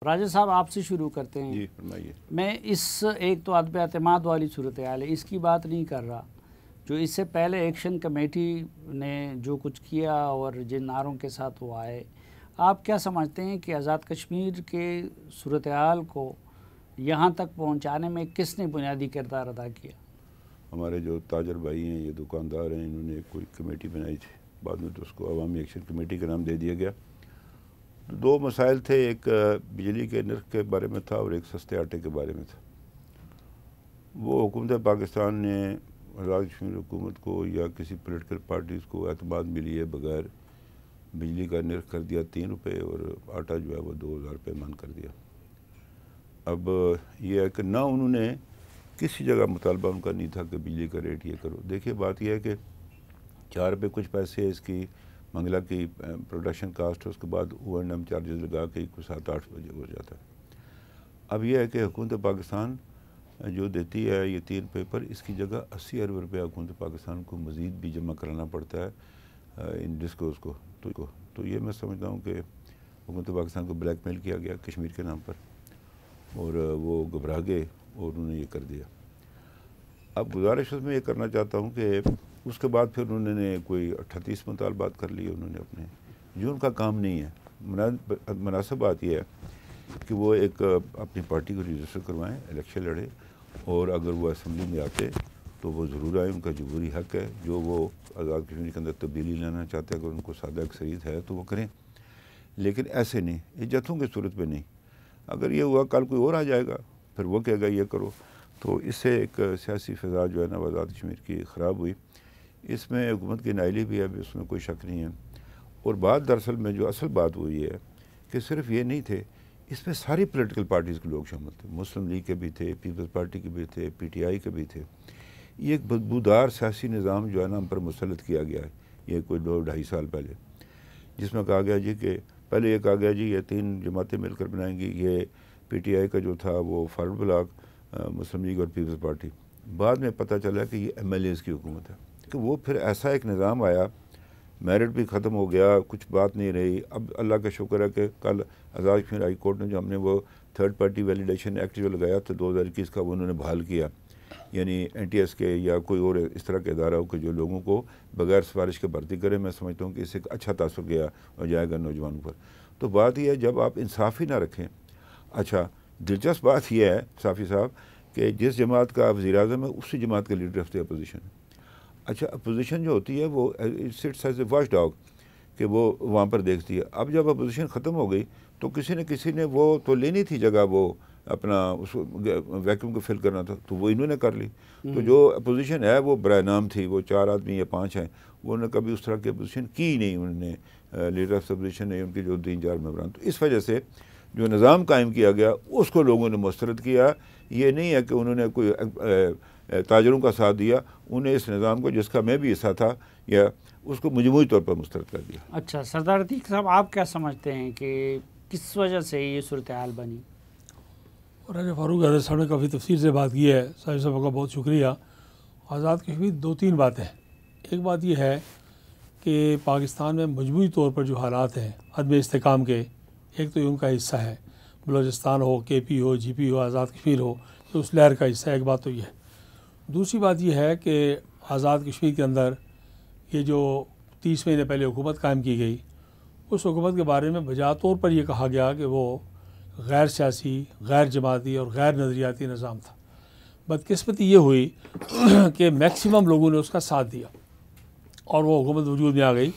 راجہ صاحب آپ سے شروع کرتے ہیں. جی فرمائیے. میں اس ایک تو عدم اعتماد والی صورتحال ہے، اس کی بات نہیں کر رہا. جو اس سے پہلے ایکشن کمیٹی نے جو کچھ کیا اور جن نعروں کے ساتھ وہ آئے، آپ کیا سمجھتے ہیں کہ آزاد کشمیر کے صورتحال کو یہاں تک پہنچانے میں کس نے بنیادی کردار ادا کیا؟ ہمارے جو تاجر بھائی ہیں، یہ دکاندار ہیں، انہوں نے کوئی کمیٹی بنائی تھی، بعد میں تو اس کو عوامی ایکشن کمیٹی کا نام دے دیا گیا. دو مسائل تھے، ایک بجلی کے نرخ کے بارے میں تھا اور ایک سستے آٹے کے بارے میں تھا. وہ حکومت پاکستان نے آزاد کشمیر حکومت کو یا کسی پولیٹیکل پارٹیز کو اعتماد ملی ہے بغیر بجلی کا نرخ کر دیا 3 روپے اور آٹا جو ہے وہ 2000 روپے من کر دیا. اب یہ ہے کہ نہ انہوں نے کسی جگہ مطالبہ ان کا نہیں تھا کہ بجلی کا ریٹ یہ کرو. دیکھیے بات یہ ہے کہ 4 روپے کچھ پیسے اس کی منگلا کی پروڈکشن کاسٹ ہے، اس کے بعد O&M چارجز لگا کے کچھ 7-8 بجے ہو جاتا ہے. اب یہ ہے کہ حکومت پاکستان جو دیتی ہے یہ 3 روپے پر، اس کی جگہ 80 ارب روپے حکومت پاکستان کو مزید بھی جمع کرانا پڑتا ہے ان ڈسکوز کو. تو یہ میں سمجھتا ہوں کہ حکومت پاکستان کو بلیک میل کیا گیا کشمیر کے نام پر اور وہ گھبرا گئے اور انہوں نے یہ کر دیا. اب گزارش میں یہ کرنا چاہتا ہوں کہ اس کے بعد پھر انہوں نے کوئی 38 مطالبات کر لیے انہوں نے اپنے، جو ان کا کام نہیں ہے. مناسب بات یہ ہے کہ وہ ایک اپنی پارٹی کو رجسٹر کروائیں، الیکشن لڑے، اور اگر وہ اسمبلی میں آتے تو وہ ضرور آئیں، ان کا جمہوری حق ہے. جو وہ آزاد کشمیر کے اندر تبدیلی لانا چاہتے ہیں، اگر ان کو سادہ اکثریت ہے تو وہ کریں، لیکن ایسے نہیں، یہ جتھوں کی صورت میں نہیں. اگر یہ ہوا کل کوئی اور آ جائے گا پھر وہ کہے گا یہ کرو. تو اس سے ایک سیاسی فضا جو ہے نا آزاد کشمیر کی خراب ہوئی. اس میں حکومت کی نااہلی بھی ہے، اس میں کوئی شک نہیں ہے. اور بات دراصل میں جو اصل بات وہ یہ ہے کہ صرف یہ نہیں تھے، اس میں ساری پولیٹیکل پارٹیز کے لوگ شامل تھے. مسلم لیگ کے بھی تھے، پیپلز پارٹی کے بھی تھے، PTI کے بھی تھے. یہ ایک بدبودار سیاسی نظام جو ہے نا ہم پر مسلط کیا گیا ہے یہ کوئی 2-2.5 سال پہلے، جس میں کہا گیا جی کہ پہلے یہ کہا گیا جی یہ 3 جماعتیں مل کر بنائیں گی. یہ PTI کا جو تھا وہ فارورڈ بلاک، مسلم لیگ اور پیپلز پارٹی. بعد میں پتہ چلا کہ یہ MLAs کی حکومت ہے. کہ وہ پھر ایسا ایک نظام آیا، میرٹ بھی ختم ہو گیا، کچھ بات نہیں رہی. اب اللہ کا شکر ہے کہ کل آزاد کشمیر ہائی کورٹ نے جو ہم نے وہ تھرڈ پارٹی ویلیڈیشن ایکٹ جو لگایا تھا 2021 کا، وہ انہوں نے بحال کیا. یعنی NTS کے یا کوئی اور اس طرح کے ادارہ ہو کہ جو لوگوں کو بغیر سفارش کے بھرتی کرے. میں سمجھتا ہوں کہ اس سے ایک اچھا تاثر گیا اور جائے گا نوجوانوں پر. تو بات یہ ہے جب آپ انصاف ہی نہ رکھیں. اچھا دلچسپ بات یہ ہے صافی صاحب کہ جس جماعت کا وزیر اعظم ہے اسی جماعت کا لیڈر آف دی اپوزیشن ہے. اچھا اپوزیشن جو ہوتی ہے وہ sits as a watch dog کہ وہ وہاں پر دیکھتی ہے. اب جب اپوزیشن ختم ہو گئی تو کسی نے وہ تو لینی تھی جگہ، وہ اپنا اس ویکیوم کو فل کرنا تھا تو وہ انہوں نے کر لی. تو جو اپوزیشن ہے وہ برائے نام تھی، وہ 4 آدمی یا 5 ہیں، وہ نے کبھی اس طرح کی اپوزیشن کی نہیں. انہوں نے لیڈر آف اپوزیشن نے ان کے جو 3-4 ممبران. تو اس وجہ سے جو نظام قائم کیا گیا اس کو لوگوں نے مسترد کیا. یہ نہیں ہے کہ انہوں نے کوئی تاجروں کا ساتھ دیا، انہیں اس نظام کو جس کا میں بھی حصہ تھا یا اس کو مجموعی طور پر مسترد کر دیا. اچھا سردار عتیق صاحب، آپ کیا سمجھتے ہیں کہ کس وجہ سے یہ صورتحال بنی؟ راجہ فاروق اعظم صاحب نے کافی تفصیل سے بات کی ہے. صاحب صاحب کا بہت شکریہ. آزاد کشمیر 2-3 باتیں ہیں. ایک بات یہ ہے کہ پاکستان میں مجموعی طور پر جو حالات ہیں عدم استحکام کے، ایک تو ان کا حصہ ہے، بلوچستان ہو، KP ہو، GP ہو، آزاد کشمیر ہو، تو اس لہر کا حصہ ہے. ایک بات تو یہ ہے. دوسری بات یہ ہے کہ آزاد کشمیر کے اندر یہ جو 30 مہینے پہلے حکومت قائم کی گئی، اس حکومت کے بارے میں بجا طور پر یہ کہا گیا کہ وہ غیر سیاسی، غیر جماعتی اور غیر نظریاتی نظام تھا. بدقسمتی یہ ہوئی کہ میکسیمم لوگوں نے اس کا ساتھ دیا اور وہ حکومت وجود میں آ گئی،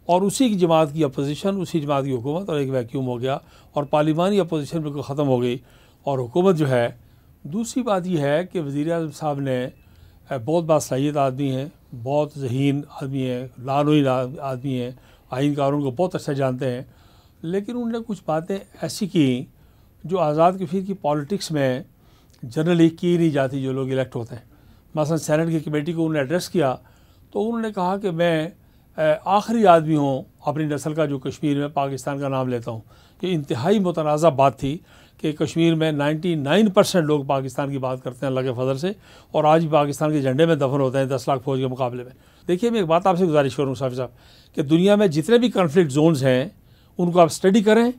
اور اسی کی جماعت کی اپوزیشن، اسی جماعت کی حکومت، اور ایک ویکیوم ہو گیا اور پارلیمانی اپوزیشن بالکل ختم ہو گئی اور حکومت جو ہے. دوسری بات یہ ہے کہ وزیر اعظم صاحب نے بہت باصلاحیت آدمی ہیں، بہت ذہین آدمی ہیں، لانوئی آدمی ہیں، آئین قانون کو بہت اچھا جانتے ہیں، لیکن انہوں نے کچھ باتیں ایسی کی جو آزاد کشمیر کی پالیٹکس میں جنرلی کی نہیں جاتی جو لوگ الیکٹ ہوتے ہیں. مثلا سینٹ کی کمیٹی کو انہوں نے ایڈریس کیا تو انہوں نے کہا کہ میں آخری آدمی ہوں اپنی نسل کا جو کشمیر میں پاکستان کا نام لیتا ہوں. یہ انتہائی متنازع بات تھی کہ کشمیر میں 99% لوگ پاکستان کی بات کرتے ہیں اللہ کے فضل سے، اور آج بھی پاکستان کے جھنڈے میں دفن ہوتے ہیں 10 لاکھ فوج کے مقابلے میں. دیکھیے میں ایک بات آپ سے گزارش کروں صاحب کہ دنیا میں جتنے بھی کنفلکٹ زونز ہیں ان کو آپ اسٹڈی کریں،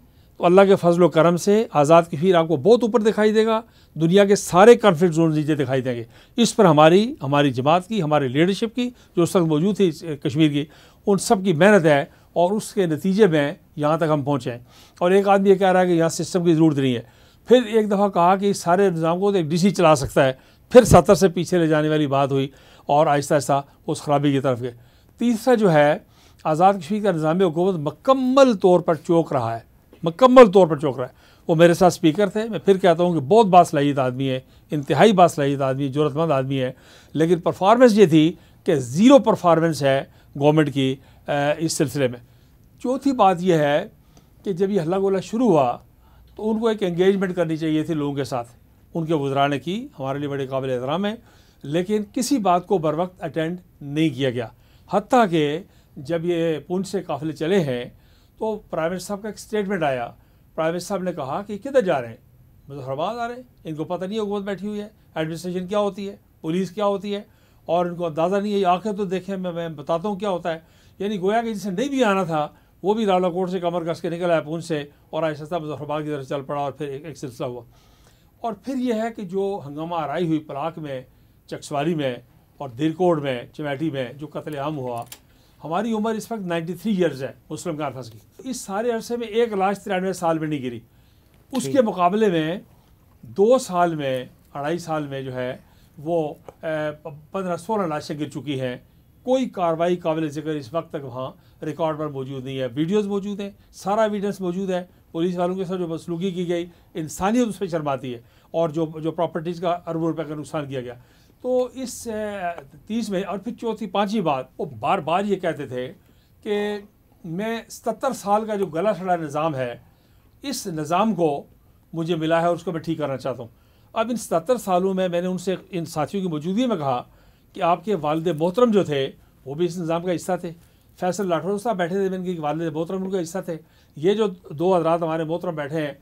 تو اللہ کے فضل و کرم سے آزاد کشمیر آپ کو بہت اوپر دکھائی دے گا، دنیا کے سارے کنفلکٹ زون نیچے دکھائی دیں گے۔ اس پر ہماری جماعت کی، ہماری لیڈرشپ کی جو اس وقت موجود تھی کشمیر کی، ان سب کی محنت ہے اور اس کے نتیجے میں یہاں تک ہم پہنچے ہیں۔ اور ایک آدمی یہ کہہ رہا ہے کہ یہاں سسٹم کی ضرورت نہیں ہے، پھر ایک دفعہ کہا کہ اس سارے نظام کو تو ایک DC چلا سکتا ہے، پھر 70 سے پیچھے لے جانے والی بات ہوئی اور آہستہ آہستہ اس خرابی کی طرف گئے۔ تیسرا جو ہے، آزاد کشمیر کا نظام حکومت مکمل طور پر چوک رہا ہے، مکمل طور پر چوک رہا ہے۔ وہ میرے ساتھ اسپیکر تھے، میں پھر کہتا ہوں کہ بہت باصلاحیت آدمی ہے، انتہائی باصلاحیت آدمی، جرأت مند آدمی ہے، لیکن پرفارمنس یہ تھی کہ 0 پرفارمنس ہے گورنمنٹ کی اس سلسلے میں۔ چوتھی بات یہ ہے کہ جب یہ ہلا گولا شروع ہوا تو ان کو ایک انگیجمنٹ کرنی چاہیے تھی لوگوں کے ساتھ، ان کے وزراء نے کی، ہمارے لیے بڑے قابل احترام ہیں، لیکن کسی بات کو بر وقت اٹینڈ نہیں کیا گیا۔ حتیٰ کہ جب یہ پونچھ سے قافلے چلے ہیں تو پرائم منسٹر صاحب کا ایک اسٹیٹمنٹ آیا، پرائم منسٹر صاحب نے کہا کہ کدھر جا رہے ہیں؟ مظفر آباد آ رہے ہیں، ان کو پتہ نہیں حکومت بیٹھی ہوئی ہے، ایڈمنسٹریشن کیا ہوتی ہے، پولیس کیا ہوتی ہے، اور ان کو اندازہ نہیں ہے، یہ آخر تو دیکھیں میں بتاتا ہوں کیا ہوتا ہے۔ یعنی گویا کہ جسے نہیں بھی آنا تھا وہ بھی راولا کوٹ سے کمر کس کے نکل آیا پونچھ سے، اور آہستہ مظفر آباد کی طرف چل پڑا، اور پھر ایک سلسلہ ہوا۔ اور پھر یہ ہے کہ جو ہنگامہ آرائی ہوئی پلاک میں، چکسواری میں اور دھیرکوٹ میں، چمیٹی میں جو قتل عام ہوا، ہماری عمر اس وقت 93 ایئرز ہے مسلم کانفرنس کی، اس سارے عرصے میں ایک لاش 93 سال میں نہیں گری۔ اس کے مقابلے میں 2 سال میں، 2.5 سال میں جو ہے وہ 15-16 لاشیں گر چکی ہیں۔ کوئی کارروائی قابل ذکر اس وقت تک وہاں ریکارڈ پر موجود نہیں ہے، ویڈیوز موجود ہیں، سارا ایویڈنس موجود ہے، پولیس والوں کے ساتھ جو بدسلوکی کی گئی، انسانیت اس پہ شرماتی ہے، اور جو پراپرٹیز کا اربوں روپے کا نقصان کیا گیا۔ تو اس 30 میں، اور پھر چوتھی 5ویں بات، وہ بار بار یہ کہتے تھے کہ میں 77 سال کا جو گلا سڑا نظام ہے، اس نظام کو مجھے ملا ہے اور اس کو میں ٹھیک کرنا چاہتا ہوں۔ اب ان 77 سالوں میں نے ان سے، ان ساتھیوں کی موجودگی میں کہا کہ آپ کے والد محترم جو تھے وہ بھی اس نظام کا حصہ تھے، فیصل لاٹھور صاحب بیٹھے تھے، ان کے والد محترم ان کا حصہ تھے، یہ جو 2 حضرات ہمارے محترم بیٹھے ہیں،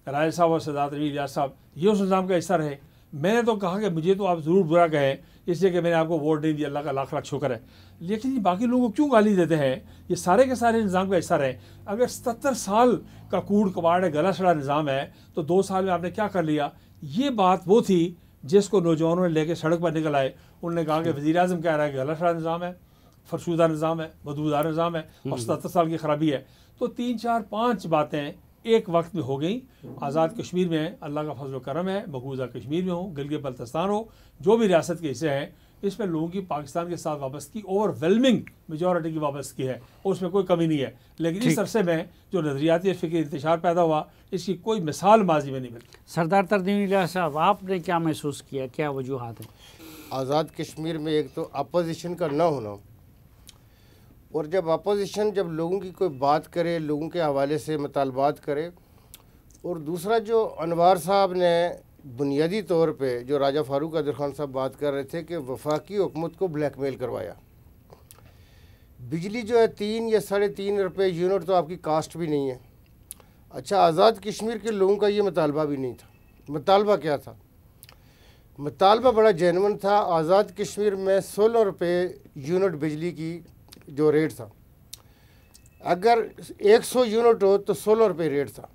رائے صاحب اور سعادت علی ریاض صاحب، یہ اس نظام کا حصہ رہے۔ میں نے تو کہا کہ مجھے تو آپ ضرور برا کہیں، اس لیے کہ میں نے آپ کو ووٹ نہیں دیا، اللہ کا لاکھ لاکھ شکر ہے، لیکن یہ باقی لوگوں کو کیوں گالی دیتے ہیں؟ یہ سارے کے سارے نظام کا حصہ رہے۔ اگر 77 سال کا کوڑ کباڑ ہے، گلا سڑا نظام ہے، تو 2 سال میں آپ نے کیا کر لیا؟ یہ بات وہ تھی جس کو نوجوانوں نے لے کے سڑک پر نکل آئے۔ انہوں نے کہا کہ وزیر اعظم کہہ رہا ہے کہ گلا سڑا نظام ہے، فرسودہ نظام ہے، بدبودار نظام ہے، اور 77 سال کی خرابی ہے۔ تو 3 4 5 باتیں ایک وقت میں ہو گئیں۔ آزاد کشمیر میں اللہ کا فضل و کرم ہے، مقبوضہ کشمیر میں ہو، گلگت بلتستان ہو، جو بھی ریاست کے حصے ہیں، اس میں لوگوں کی پاکستان کے ساتھ وابستگی اوور ویلمنگ میجورٹی کی وابستگی ہے، اور اس میں کوئی کمی نہیں ہے، لیکن اس عرصے میں جو نظریاتی اور فکری انتشار پیدا ہوا، اس کی کوئی مثال ماضی میں نہیں ملتی۔ سردار تردین الیاس صاحب، آپ نے کیا محسوس کیا، کیا وجوہات ہیں؟ آزاد کشمیر میں ایک تو اپوزیشن کا نہ ہونا، اور جب اپوزیشن جب لوگوں کی کوئی بات کرے، لوگوں کے حوالے سے مطالبات کرے، اور دوسرا جو انوار صاحب نے بنیادی طور پہ جو راجہ فاروق قادر خان صاحب بات کر رہے تھے کہ وفاقی حکومت کو بلیک میل کروایا۔ بجلی جو ہے 3 یا 3.5 روپے یونٹ تو آپ کی کاسٹ بھی نہیں ہے۔ اچھا، آزاد کشمیر کے لوگوں کا یہ مطالبہ بھی نہیں تھا۔ مطالبہ کیا تھا؟ مطالبہ بڑا جینون تھا۔ آزاد کشمیر میں 16 روپے یونٹ بجلی کی جو ریٹ تھا، اگر 100 یونٹ ہو تو 16 روپے ریٹ تھا،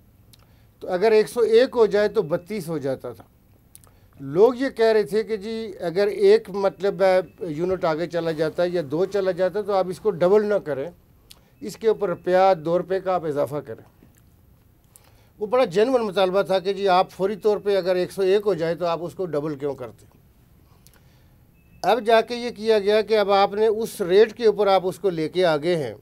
تو اگر 101 ہو جائے تو 32 ہو جاتا تھا۔ لوگ یہ کہہ رہے تھے کہ جی اگر 1 مطلب ہے یونٹ آگے چلا جاتا ہے یا 2 چلا جاتا ہے تو آپ اس کو ڈبل نہ کریں، اس کے اوپر روپیہ 2 روپے کا آپ اضافہ کریں۔ وہ بڑا جینون مطالبہ تھا کہ جی آپ فوری طور پہ اگر 101 ہو جائے تو آپ اس کو ڈبل کیوں کرتے؟ اب جا کے یہ کیا گیا کہ اب آپ نے اس ریٹ کے اوپر آپ اس کو لے کے آگے ہیں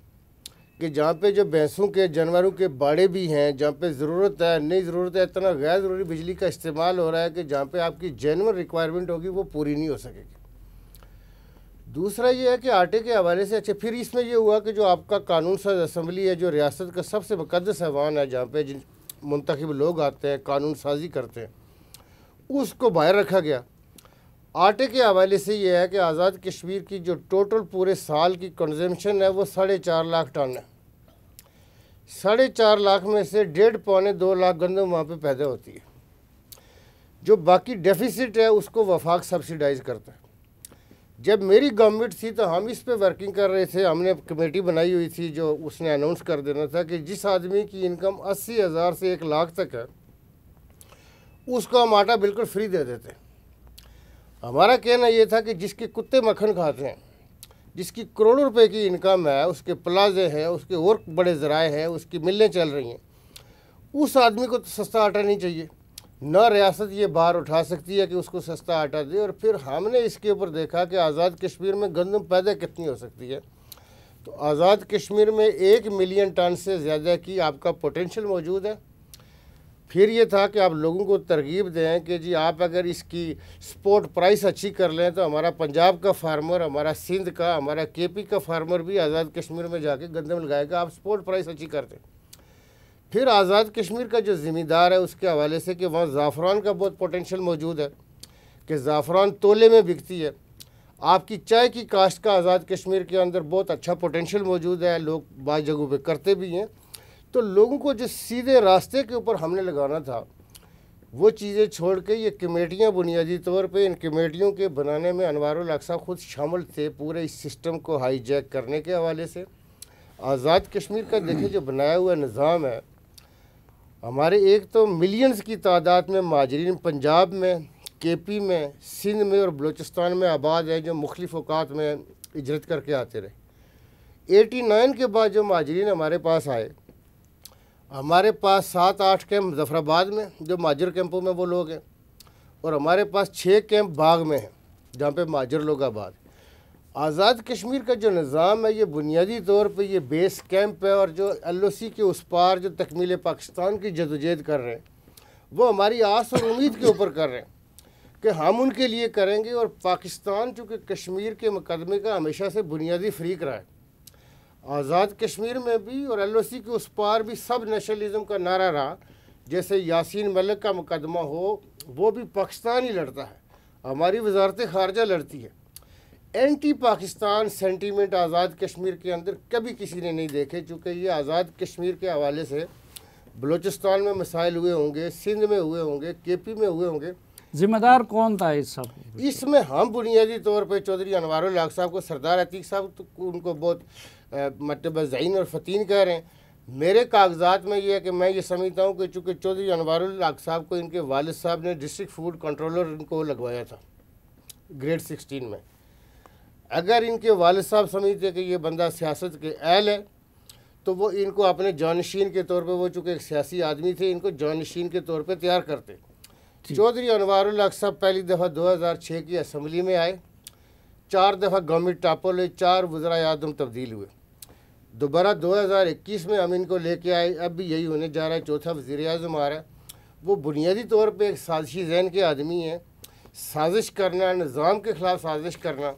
کہ جہاں پہ جو بھینسوں کے، جانوروں کے باڑے بھی ہیں، جہاں پہ ضرورت ہے، نہیں ضرورت ہے، اتنا غیر ضروری بجلی کا استعمال ہو رہا ہے کہ جہاں پہ آپ کی جینون ریکوائرمنٹ ہوگی وہ پوری نہیں ہو سکے گی۔ دوسرا یہ ہے کہ آٹے کے حوالے سے، اچھا پھر اس میں یہ ہوا کہ جو آپ کا قانون ساز اسمبلی ہے، جو ریاست کا سب سے مقدس ایوان ہے، جہاں پہ منتخب لوگ آتے ہیں، قانون سازی کرتے ہیں، اس کو باہر رکھا گیا۔ آٹے کے حوالے سے یہ ہے کہ آزاد کشمیر کی جو ٹوٹل پورے سال کی کنزمپشن ہے وہ 4.5 لاکھ ٹن ہے۔ 4.5 لاکھ میں سے 1.5 پونے 2 لاکھ گندم وہاں پہ پیدا ہوتی ہے۔ جو باقی ڈیفیسٹ ہے اس کو وفاق سبسیڈائز کرتا ہے۔ جب میری گورنمنٹ تھی تو ہم اس پہ ورکنگ کر رہے تھے. ہم نے کمیٹی بنائی ہوئی تھی جو اس نے اناؤنس کر دینا تھا کہ جس آدمی کی انکم 80,000 سے 1 لاکھ تک ہے اس کو ہم آٹا بالکل فری دے دیتے. ہمارا کہنا یہ تھا کہ جس کے کتے مکھن کھاتے ہیں, جس کی کروڑوں روپے کی انکم ہے, اس کے پلازے ہیں, اس کے اور بڑے ذرائع ہیں, اس کی ملیں چل رہی ہیں, اس آدمی کو تو سستا آٹا نہیں چاہیے. نہ ریاست یہ بار اٹھا سکتی ہے کہ اس کو سستا آٹا دے. اور پھر ہم نے اس کے اوپر دیکھا کہ آزاد کشمیر میں گندم پیدا کتنی ہو سکتی ہے. تو آزاد کشمیر میں 1 ملین ٹن سے زیادہ کی آپ کا پوٹینشیل موجود ہے. پھر یہ تھا کہ آپ لوگوں کو ترغیب دیں کہ جی آپ اگر اس کی سپورٹ پرائس اچھی کر لیں تو ہمارا پنجاب کا فارمر, ہمارا سندھ کا, ہمارا KP کا فارمر بھی آزاد کشمیر میں جا کے گندم لگائے گا. آپ سپورٹ پرائس اچھی کر دیں. پھر آزاد کشمیر کا جو ذمہ دار ہے اس کے حوالے سے کہ وہاں زعفران کا بہت پوٹینشیل موجود ہے کہ زعفران تولے میں بکتی ہے. آپ کی چائے کی کاشت کا آزاد کشمیر کے اندر بہت اچھا پوٹینشیل موجود ہے, لوگ بعض جگہوں پہ کرتے بھی ہیں. تو لوگوں کو جو سیدھے راستے کے اوپر ہم نے لگانا تھا وہ چیزیں چھوڑ کے یہ کمیٹیاں بنیادی طور پہ, ان کمیٹیوں کے بنانے میں انوار الحق صاحب خود شامل تھے پورے اس سسٹم کو ہائی جیک کرنے کے حوالے سے. آزاد کشمیر کا دیکھیں جو بنایا ہوا نظام ہے, ہمارے ایک تو ملینز کی تعداد میں مہاجرین پنجاب میں, KP میں, سندھ میں اور بلوچستان میں آباد ہیں جو مختلف اوقات میں ہجرت کر کے آتے رہے. 89 کے بعد جو مہاجرین ہمارے پاس آئے, ہمارے پاس 7-8 کیمپ مظفر آباد میں جو مہاجر کیمپوں میں وہ لوگ ہیں, اور ہمارے پاس 6 کیمپ باغ میں ہیں جہاں پہ مہاجر لوگ آباد. آزاد کشمیر کا جو نظام ہے یہ بنیادی طور پہ یہ بیس کیمپ ہے, اور جو LOC کے اس پار جو تکمیل پاکستان کی جدوجہد کر رہے ہیں وہ ہماری آس اور امید کے اوپر کر رہے ہیں کہ ہم ان کے لیے کریں گے. اور پاکستان چونکہ کشمیر کے مقدمے کا ہمیشہ سے بنیادی فریق رہا ہے, آزاد کشمیر میں بھی اور LOC کے اس پار بھی سب نیشنلزم کا نعرہ رہا. جیسے یاسین ملک کا مقدمہ ہو وہ بھی پاکستان ہی لڑتا ہے, ہماری وزارت خارجہ لڑتی ہے. اینٹی پاکستان سینٹیمنٹ آزاد کشمیر کے اندر کبھی کسی نے نہیں دیکھے, چونکہ یہ آزاد کشمیر کے حوالے سے بلوچستان میں مسائل ہوئے ہوں گے, سندھ میں ہوئے ہوں گے, KP میں ہوئے ہوں گے. ذمہ دار کون تھا اس سب؟ اس میں ہم بنیادی طور پہ چودھری انوار الحق صاحب کو, سردار عتیق صاحب ان کو بہت مطلب ذہین اور فتین کہہ رہے ہیں. میرے کاغذات میں یہ ہے کہ میں یہ سمجھتا ہوں کہ چونکہ چودھری انوار الحق صاحب کو ان کے والد صاحب نے ڈسٹرکٹ فوڈ کنٹرولر ان کو لگوایا تھا گریڈ 16 میں. اگر ان کے والد صاحب سمجھتے کہ یہ بندہ سیاست کے اہل ہے تو وہ ان کو اپنے جانشین کے طور پہ, وہ چونکہ ایک سیاسی آدمی تھے, ان کو جانشین کے طور پہ تیار کرتے. چودھری انوار الحق صاحب پہلی دفعہ 2006 کی اسمبلی میں آئے, 4 دفعہ گورنمنٹ ٹاپل ہوئی, 4 وزرائے اعظم تبدیل ہوئے. دوبارہ 2021 میں ہم ان کو لے کے آئے, اب بھی یہی ہونے جا رہا ہے, 4تھا وزیر اعظم آ رہا ہے. وہ بنیادی طور پہ ایک سازشی ذہن کے آدمی ہیں. سازش کرنا, نظام کے خلاف سازش کرنا,